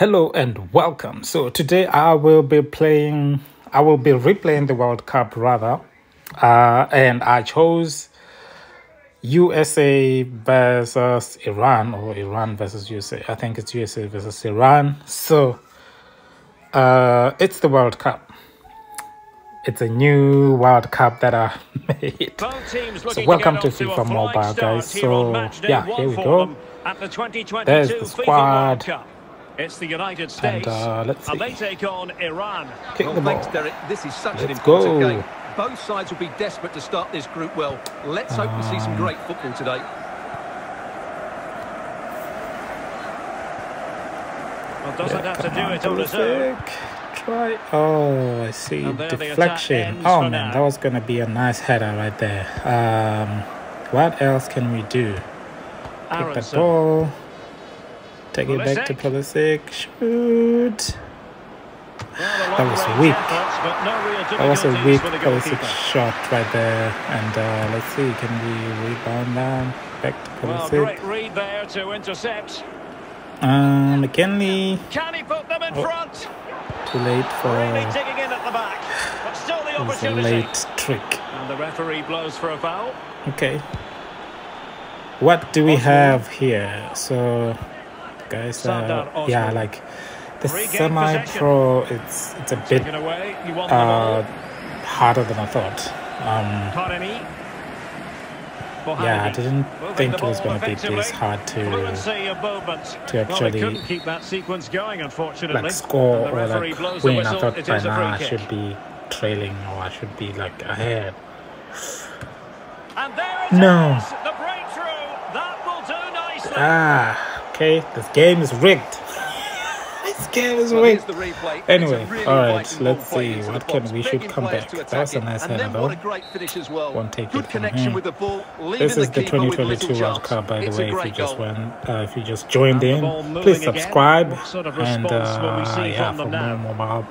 Hello and welcome. So today I will be replaying the World Cup rather, and I chose USA versus Iran or Iran versus USA. I think it's USA versus Iran. So it's the World Cup. It's a new World Cup that I made. So welcome to FIFA Mobile, guys. So yeah, here we go. There's the squad. It's the United States, and let's see. And they take on Iran. Kick the ball. Thanks, Derek. This is such an go. important game. Both sides will be desperate to start this group well. Let's hope we see some great football today. Well, doesn't have to do it on his own. Try. Oh, I see. Deflection. Oh man, that was gonna be a nice header right there. What else can we do? Kick the ball. Take it back to Pulisic. Shoot. That was weak. That was a weak Pulisic shot right there. And let's see, can we rebound that back to Pulisic? Great read there to intercept. McKinley. Can he put them in front? Too late for. Really digging in at the back, but still the opportunity. It was a late trick. And the referee blows for a foul. Okay. What do we have here? So. Guys, yeah, like the semi-pro, it's a bit harder than I thought. Yeah, I didn't think it was going to be this hard to actually keep that sequence going, unfortunately. Like score or like win. I thought by now I should be trailing or I should be like ahead. No. The breakthrough that will do nicely. Okay, this game is rigged. This game is rigged. Anyway, alright, let's see. What can we should come back. That's a nice header though. Won't take it from him. This is the 2022 World Cup, by the way. If you just joined in, please subscribe. And yeah, for more mobile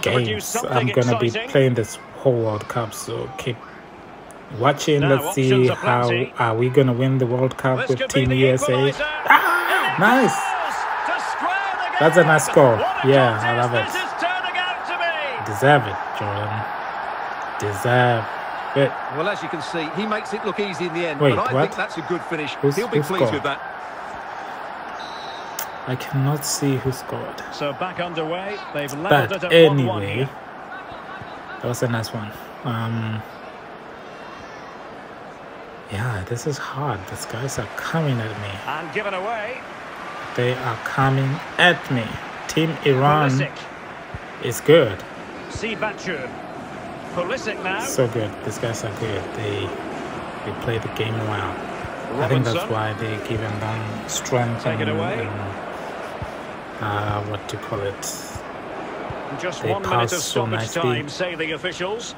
games, I'm gonna be playing this whole World Cup. So keep watching. Let's see how are we gonna win the World Cup with Team USA. Nice. That's a nice score. Yeah, I love it. Deserve it, Jordan. Deserve it. Well, as you can see, he makes it look easy in the end. Wait, but I think that's a good finish. He'll be pleased with that. I cannot see who scored. So back underway. They've leveled it at 1-1 anyway, that was a nice one. Yeah, this is hard. These guys are coming at me. And given away. They are coming at me. Team Iran is good. Sibachur. Pulisic now. So good. These guys are good. They play the game well. I think that's why they give them strength and what do you call it? Just they 1 minute of stoppage so time, say the officials.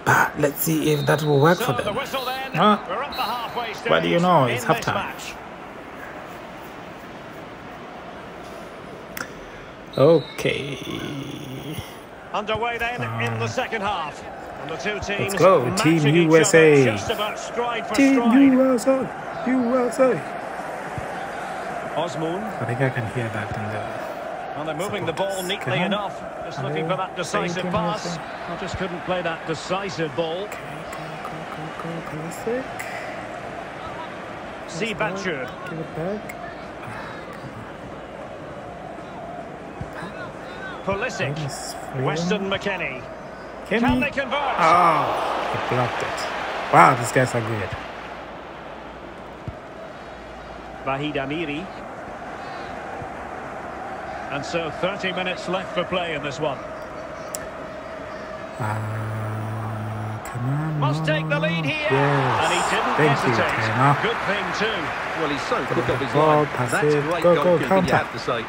But let's see if that will work for them. The whistle then. We're at the halfway stage. What do you know? It's halftime. Okay. Underway then in the second half. And the two teams. Let's go, Team USA. Just about stride for Team stride. USA. USA. Osmoon. I think I can hear that in the. And they're moving the ball neatly enough. Just looking for that decisive pass. I just couldn't play that decisive ball. Okay, go, Pulisic. Sibachur. Give it back. Pulisic. Weston McKennie. Can they convert? Oh, he blocked it. Wow, these guys are good. Vahid Amiri. And so 30 minutes left for play in this one. Come on. Must take the lead here. Yes. And he didn't hesitate. Good thing too. Well, he's so quick off his ball, line. That's great goalkeeping, you have to say.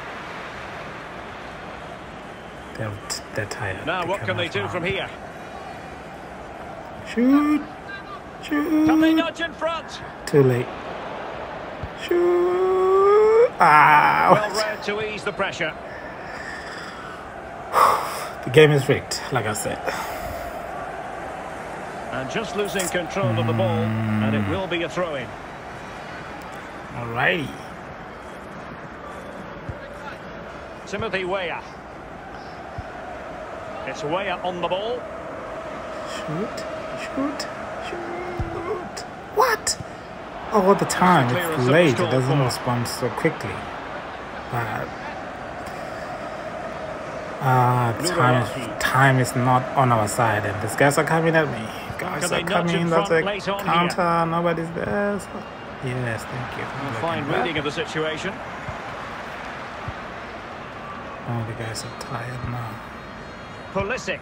They're tired. Now what can they do from here? Shoot. Can they nudge in front? Too late. Shoot. Well read to ease the pressure. The game is rigged, like I said. And just losing control of the ball, and it will be a throw-in. Alrighty. Timothy Weah. It's Weah on the ball. Shoot. What? All the time. It's late. It doesn't respond so quickly. But time is not on our side, and these guys are coming at me. Guys are coming. That's a counter. Nobody's there. So, yes, thank you. A fine reading of the situation. Oh, the guys are tired now. Pulisic.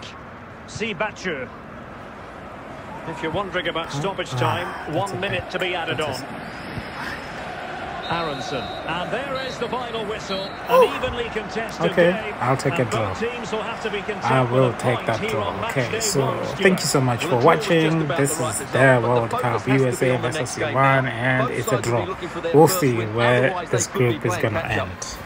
Sibachu. If you're wondering about stoppage time, 1 minute to be added on. Aronson. And there is the final whistle. An evenly contested game. I'll take a draw. I will take that draw. Okay, so thank you so much for watching. This is their World Cup, USA versus Iran, and it's a draw. We'll see where this group is going to end.